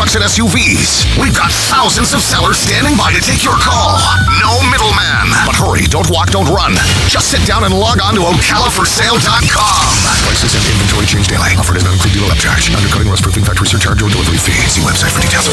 trucks and SUVs. We've got thousands of sellers standing by to take your call. No middleman. But hurry, don't walk, don't run. Just sit down and log on to ocalaforsale.com. Prices and inventory change daily. Offer does not include dealer upcharge. Undercutting, rust-proofing, factory surcharge, or delivery fee. See website for details.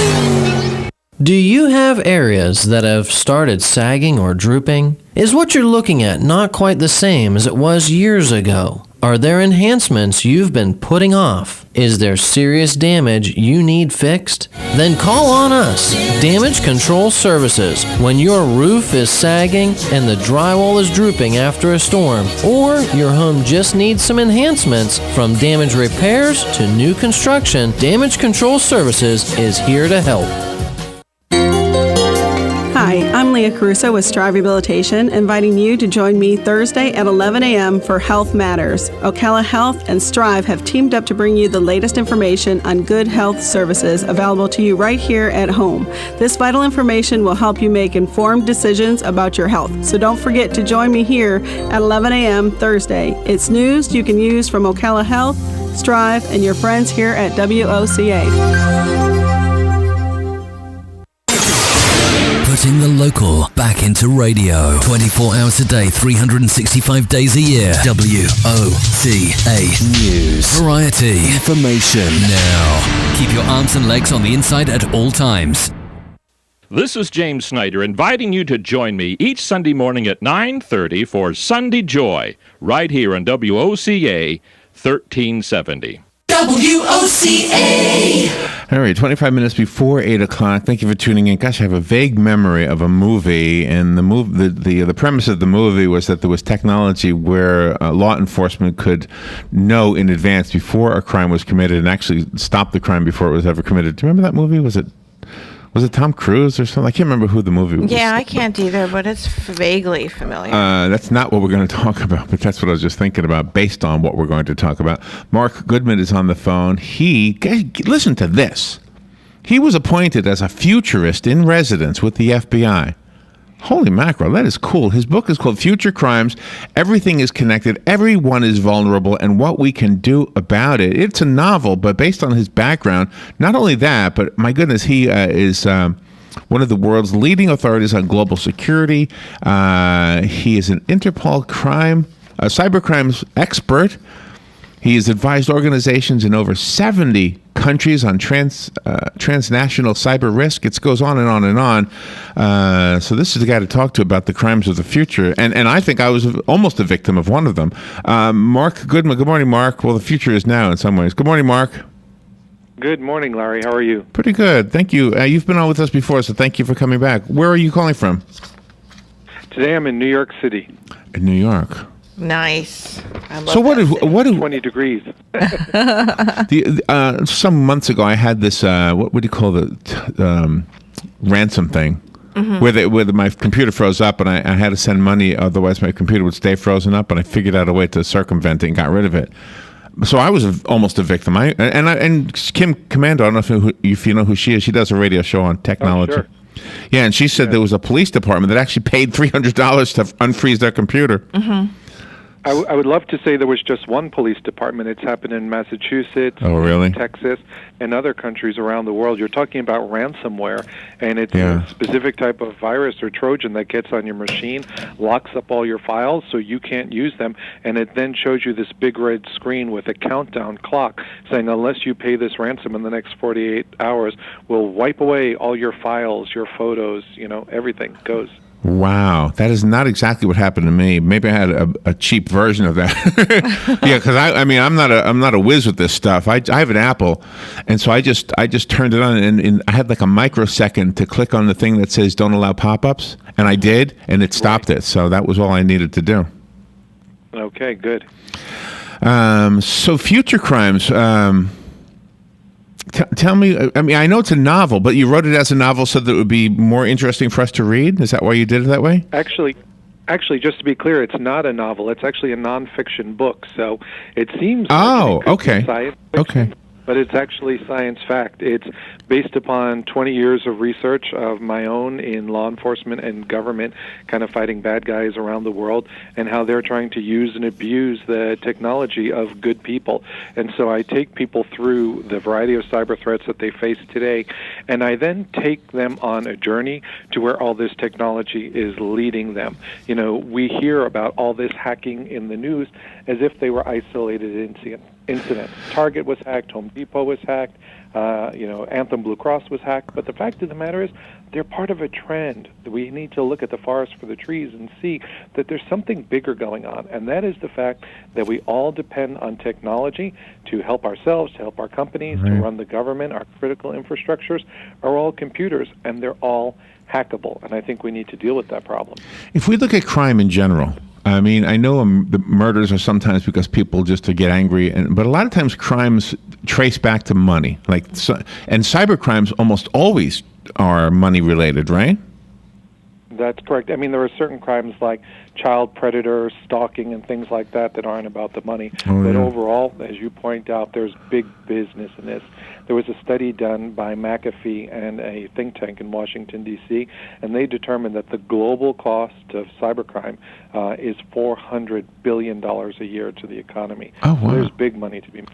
Do you have areas that have started sagging or drooping? Is what you're looking at not quite the same as it was years ago? Are there enhancements you've been putting off? Is there serious damage you need fixed? Then call on us, Damage Control Services, when your roof is sagging and the drywall is drooping after a storm, or your home just needs some enhancements. From damage repairs to new construction, Damage Control Services is here to help. Hi, I'm Leah Caruso with Strive Rehabilitation, inviting you to join me Thursday at 11 a.m. for Health Matters. Ocala Health and Strive have teamed up to bring you the latest information on good health services available to you right here at home. This vital information will help you make informed decisions about your health. So don't forget to join me here at 11 a.m. Thursday. It's news you can use from Ocala Health, Strive, and your friends here at WOCA. Putting the local back into radio. 24 hours a day, 365 days a year. WOCA News. Variety. Information. Now. Keep your arms and legs on the inside at all times. This is James Snyder inviting you to join me each Sunday morning at 9:30 for Sunday Joy, right here on WOCA 1370. WOCA. All right, 25 minutes before 8 o'clock. Thank you for tuning in. Gosh, I have a vague memory of a movie, and the premise of the movie was that there was technology where law enforcement could know in advance before a crime was committed and actually stop the crime before it was ever committed. Do you remember that movie? Was it Tom Cruise or something? I can't remember who the movie was. Yeah, I can't either, but it's vaguely familiar. That's not what we're going to talk about, but that's what I was just thinking about based on what we're going to talk about. Marc Goodman is on the phone. Listen to this. He was appointed as a futurist in residence with the FBI. Holy mackerel, that is cool. His book is called Future Crimes. Everything is connected. Everyone is vulnerable, and what we can do about it. It's a novel, but based on his background. Not only that, but my goodness, he is one of the world's leading authorities on global security. He is an Interpol cybercrimes expert. He has advised organizations in over 70 countries on transnational cyber risk. It goes on and on and on. So this is the guy to talk to about the crimes of the future. And I think I was almost a victim of one of them. Marc Goodman. Good morning, Marc. Well, the future is now in some ways. Good morning, Marc. Good morning, Larry. How are you? Pretty good. Thank you. You've been on with us before, so thank you for coming back. Where are you calling from? Today I'm in New York City. In New York. Nice. I love so what do 20 degrees. Some months ago, I had this. What would you call the ransom thing? Mm-hmm. Where my computer froze up, and I had to send money, otherwise my computer would stay frozen up. And I figured out a way to circumvent it and got rid of it. So I was almost a victim. And Kim Commando, I don't know if you know who she is. She does a radio show on technology. Oh, sure. Yeah, and she said there was a police department that actually paid $300 to unfreeze their computer. Mm-hmm. I would love to say there was just one police department. It's happened in Massachusetts, really? Texas, and other countries around the world. You're talking about ransomware, and it's a specific type of virus or Trojan that gets on your machine, locks up all your files so you can't use them, and it then shows you this big red screen with a countdown clock saying, unless you pay this ransom in the next 48 hours, we'll wipe away all your files, your photos, everything goes. Wow, that is not exactly what happened to me. Maybe I had a cheap version of that. Yeah, because I'm not a whiz with this stuff. I have an Apple, and so I just turned it on, and I had like a microsecond to click on the thing that says "Don't allow pop-ups," and I did, and it stopped it. So that was all I needed to do. Okay, good. So future crimes. Tell me, I know it's a novel, but you wrote it as a novel so that it would be more interesting for us to read? Is that why you did it that way? Actually, just to be clear, it's not a novel. It's actually a nonfiction book. So it seems okay. Science fiction. Okay. but it's actually science fact. It's based upon 20 years of research of my own in law enforcement and government, kind of fighting bad guys around the world, and how they're trying to use and abuse the technology of good people. And so I take people through the variety of cyber threats that they face today, and I then take them on a journey to where all this technology is leading them. You know, we hear about all this hacking in the news as if they were isolated incidents. Target was hacked, Home Depot was hacked, Anthem Blue Cross was hacked. But the fact of the matter is, they're part of a trend. We need to look at the forest for the trees and see that there's something bigger going on, and that is the fact that we all depend on technology to help ourselves, to help our companies, to run the government. Our critical infrastructures are all computers, and they're all hackable, and I think we need to deal with that problem. If we look at crime in general, I mean, I know the murders are sometimes because people just to get angry, but a lot of times crimes trace back to money. And cyber crimes almost always are money related, right? That's correct. I mean, there are certain crimes like child predator, stalking, and things like that that aren't about the money. But overall, as you point out, there's big business in this. There was a study done by McAfee and a think tank in Washington, D.C., and they determined that the global cost of cybercrime is $400 billion a year to the economy. Oh, wow. So there's big money to be made.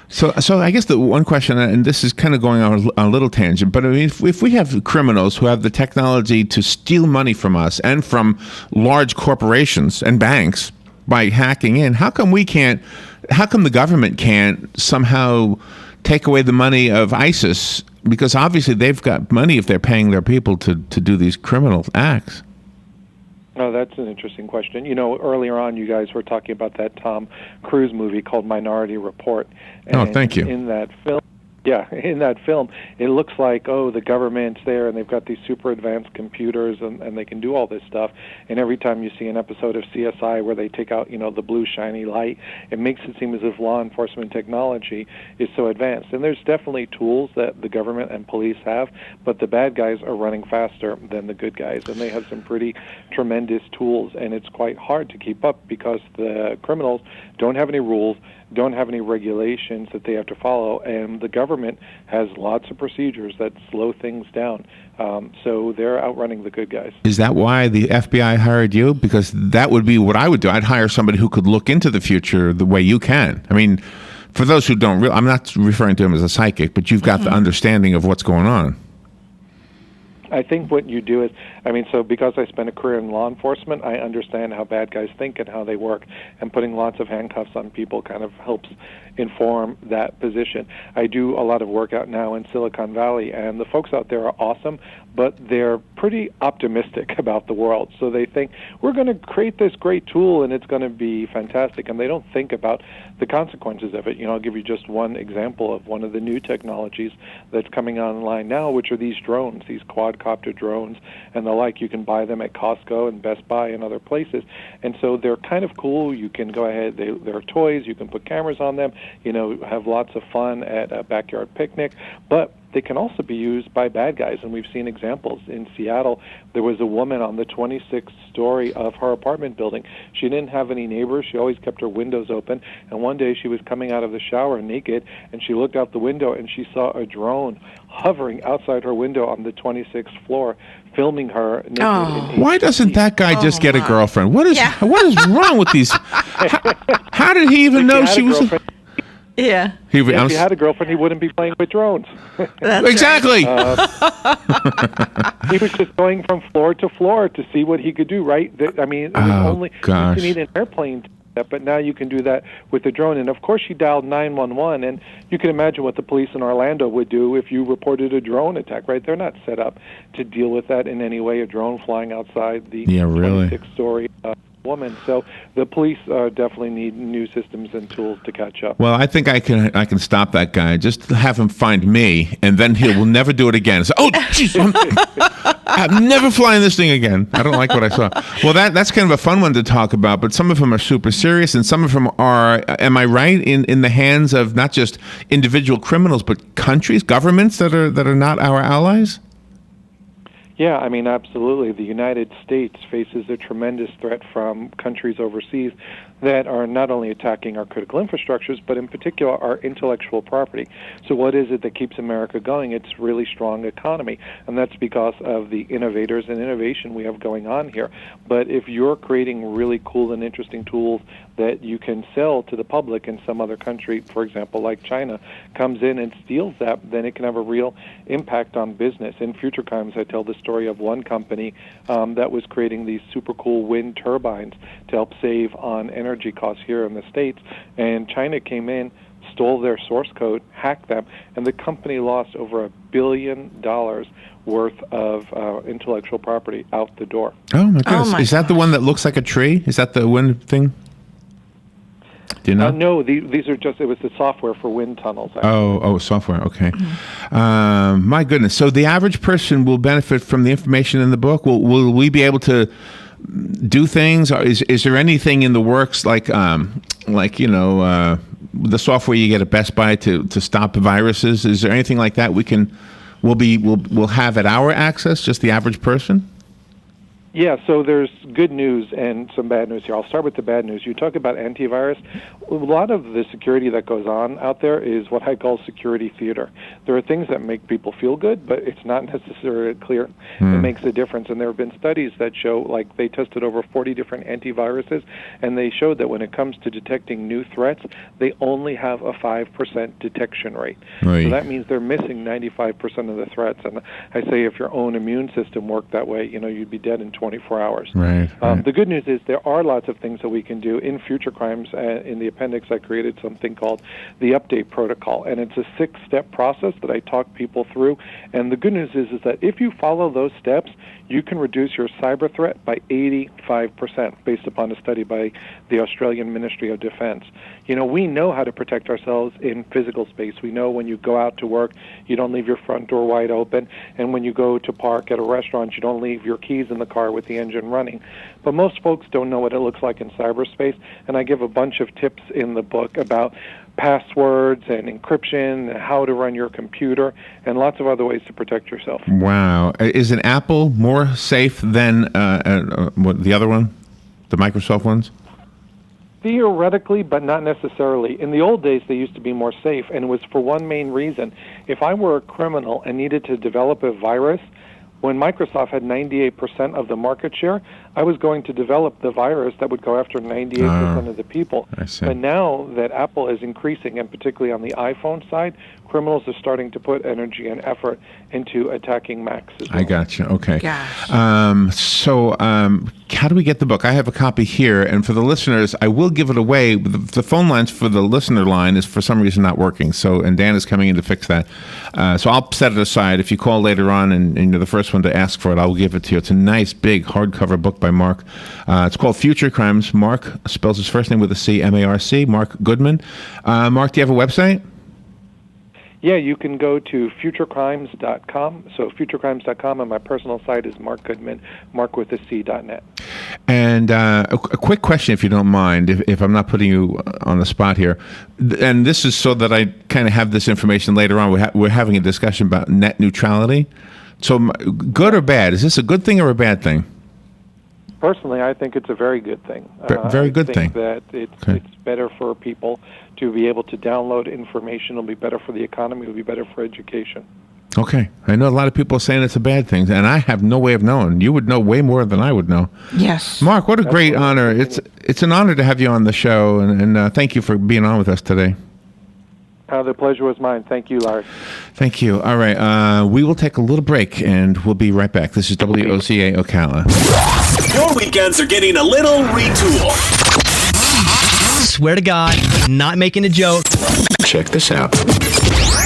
So I guess the one question, and this is kind of going on a little tangent, but I mean, if we have criminals who have the technology to steal money from us and from large corporations and banks by hacking in, how come the government can't somehow take away the money of ISIS? Because obviously they've got money if they're paying their people to do these criminal acts. Oh, that's an interesting question. You know, earlier on, you guys were talking about that Tom Cruise movie called Minority Report. And thank you. In that film, it looks like, the government's there, and they've got these super advanced computers, and they can do all this stuff. And every time you see an episode of CSI where they take out, the blue shiny light, it makes it seem as if law enforcement technology is so advanced. And there's definitely tools that the government and police have, but the bad guys are running faster than the good guys, and they have some pretty tremendous tools, and it's quite hard to keep up because the criminals don't have any rules, don't have any regulations that they have to follow, and the government has lots of procedures that slow things down. So they're outrunning the good guys. Is that why the FBI hired you? Because that would be what I would do. I'd hire somebody who could look into the future the way you can. I mean, for those who don't I'm not referring to him as a psychic, but you've got the understanding of what's going on. I think what you do is, so because I spent a career in law enforcement, I understand how bad guys think and how they work, and putting lots of handcuffs on people kind of helps inform that position. I do a lot of work out now in Silicon Valley, and the folks out there are awesome, but they're pretty optimistic about the world. So they think, we're going to create this great tool and it's going to be fantastic, and they don't think about the consequences of it. I'll give you just one example of one of the new technologies that's coming online now, which are these drones, these quadcopter drones and the like. You can buy them at Costco and Best Buy and other places. And so they're kind of cool. You can go ahead, they're toys, you can put cameras on them, have lots of fun at a backyard picnic, but they can also be used by bad guys, and we've seen examples. In Seattle, there was a woman on the 26th story of her apartment building. She didn't have any neighbors. She always kept her windows open, and one day she was coming out of the shower naked, and she looked out the window, and she saw a drone hovering outside her window on the 26th floor, filming her naked. Why doesn't that guy just get a girlfriend? What is wrong with these? How did he even know she was... Yeah. If he had a girlfriend, he wouldn't be playing with drones. Exactly. He was just going from floor to floor to see what he could do, right? It was you need an airplane to do that, but now you can do that with a drone. And, of course, she dialed 911, and you can imagine what the police in Orlando would do if you reported a drone attack, right? They're not set up to deal with that in any way, a drone flying outside the 26th story woman. So the police definitely need new systems and tools to catch up. Well, I think I can stop that guy. Just have him find me, and then he will never do it again. So, jeez, I'm never flying this thing again. I don't like what I saw. Well, that's kind of a fun one to talk about, but some of them are super serious, and some of them are, am I right, in the hands of not just individual criminals, but countries, governments that are not our allies? Yeah, absolutely. The United States faces a tremendous threat from countries overseas that are not only attacking our critical infrastructures, but in particular our intellectual property. So what is it that keeps America going? It's really strong economy, and that's because of the innovators and innovation we have going on here. But if you're creating really cool and interesting tools that you can sell to the public in some other country, for example, like China, comes in and steals that, then it can have a real impact on business. In Future Crimes, I tell the story of one company that was creating these super cool wind turbines to help save on energy costs here in the States, and China came in, stole their source code, hacked them, and the company lost over $1 billion worth of intellectual property out the door. Oh, my goodness. Is that the one that looks like a tree? Is that the wind thing? Do you know? No, these are just, it was the software for wind tunnels. Oh, software. Okay. My goodness. So the average person will benefit from the information in the book? Will we be able to do things? Or is there anything in the works like the software you get at Best Buy to stop viruses? Is there anything like that we'll have at our access, just the average person? Yeah, so there's good news and some bad news here. I'll start with the bad news. You talk about antivirus. A lot of the security that goes on out there is what I call security theater. There are things that make people feel good, but it's not necessarily clear it makes a difference. And there have been studies that show, like they tested over 40 different antiviruses, and they showed that when it comes to detecting new threats, they only have a 5% detection rate. Right. So that means they're missing 95% of the threats. And I say if your own immune system worked that way, you'd be dead in 24 hours. Right. The good news is there are lots of things that we can do. In Future Crimes, in the appendix, I created something called the Update Protocol, and it's a 6-step process that I talk people through. And the good news is that if you follow those steps, you can reduce your cyber threat by 85%, based upon a study by the Australian Ministry of Defense. We know how to protect ourselves in physical space. We know when you go out to work, you don't leave your front door wide open, and when you go to park at a restaurant, you don't leave your keys in the car with the engine running. But most folks don't know what it looks like in cyberspace, and I give a bunch of tips in the book about passwords and encryption and how to run your computer and lots of other ways to protect yourself. Wow. Is an Apple more safe than the other one, the Microsoft ones? Theoretically, but not necessarily. In the old days, they used to be more safe, and it was for one main reason. If I were a criminal and needed to develop a virus, when Microsoft had 98% of the market share, I was going to develop the virus that would go after 98% of the people. I see. But now that Apple is increasing, and particularly on the iPhone side, criminals are starting to put energy and effort into attacking Macs as well. I got you. Okay. Gosh. So how do we get the book? I have a copy here, and for the listeners, I will give it away. The phone lines for the listener line is for some reason not working, and Dan is coming in to fix that. So I'll set it aside. If you call later on and you're the first one to ask for it, I'll give it to you. It's a nice, big, hardcover book by Marc. It's called Future Crimes. Marc spells his first name with a C, M-A-R-C, Marc Goodman. Marc, do you have a website? Yeah, you can go to futurecrimes.com. So futurecrimes.com, and my personal site is Marc Goodman, marc.net. And a quick question, if you don't mind, if I'm not putting you on the spot here. And this is so that I kind of have this information later on. We're having a discussion about net neutrality. So good or bad? Is this a good thing or a bad thing? Personally, I think it's a very good thing. Very good thing. I think that it's better for people to be able to download information. It'll be better for the economy. It'll be better for education. Okay. I know a lot of people are saying it's a bad thing, and I have no way of knowing. You would know way more than I would know. Yes. Marc, what a great honor. It's an honor to have you on the show, and thank you for being on with us today. The pleasure was mine. Thank you, Larry. Thank you. All right. We will take a little break, and we'll be right back. This is WOCA Ocala. Your weekends are getting a little retooled. Swear to God, not making a joke. Check this out.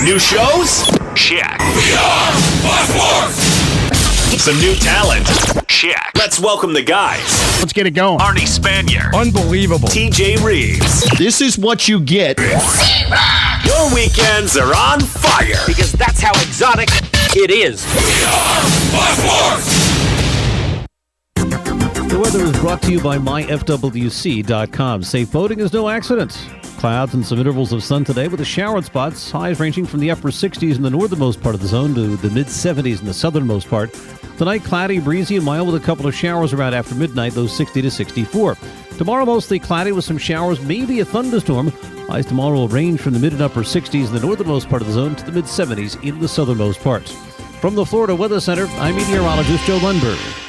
New shows? Check. We are some new talent? Check. Let's welcome the guys. Let's get it going. Arnie Spanier. Unbelievable. TJ Reeves. This is what you get. Your weekends are on fire. Because that's how exotic it is. We are The weather is brought to you by myfwc.com. Safe boating is no accident. Clouds and some intervals of sun today with a shower spots. Highs ranging from the upper 60s in the northernmost part of the zone to the mid-70s in the southernmost part. Tonight, cloudy, breezy, and mild with a couple of showers around after midnight, those 60 to 64. Tomorrow, mostly cloudy with some showers, maybe a thunderstorm. Highs tomorrow will range from the mid and upper 60s in the northernmost part of the zone to the mid-70s in the southernmost parts. From the Florida Weather Center, I'm meteorologist Joe Lundberg.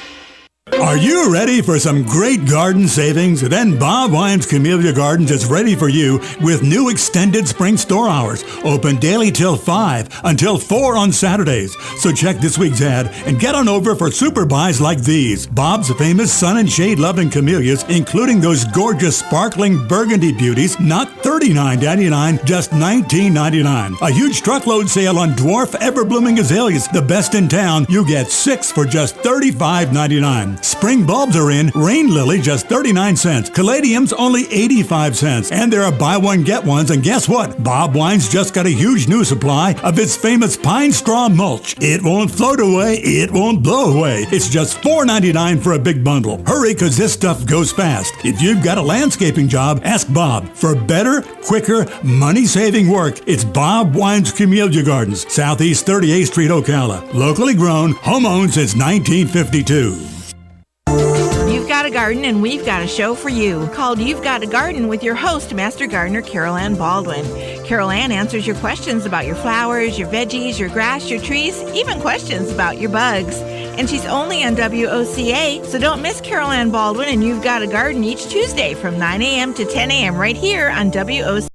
Are you ready for some great garden savings? Then Bob Wine's Camellia Gardens is ready for you with new extended spring store hours. Open daily till 5 until 4 on Saturdays. So check this week's ad and get on over for super buys like these. Bob's famous sun and shade loving camellias, including those gorgeous sparkling burgundy beauties, not $39.99, just $19.99. A huge truckload sale on dwarf ever-blooming azaleas, the best in town. You get 6 for just $35.99. Spring bulbs are in. Rain lily just 39 cents. Caladiums only 85 cents. And there are buy one get ones. And guess what? Bob Wine's just got a huge new supply of its famous pine straw mulch. It won't float away. It won't blow away. It's just $4.99 for a big bundle. Hurry, because this stuff goes fast. If you've got a landscaping job, ask Bob. For better, quicker, money-saving work, it's Bob Wine's Camellia Gardens, Southeast 38th Street, Ocala. Locally grown, home-owned since 1952. You've got a garden and we've got a show for you called You've Got a Garden with your host, Master Gardener Carol Ann Baldwin. Carol Ann answers your questions about your flowers, your veggies, your grass, your trees, even questions about your bugs. And she's only on WOCA, so don't miss Carol Ann Baldwin and You've Got a Garden each Tuesday from 9 a.m. to 10 a.m. right here on WOCA.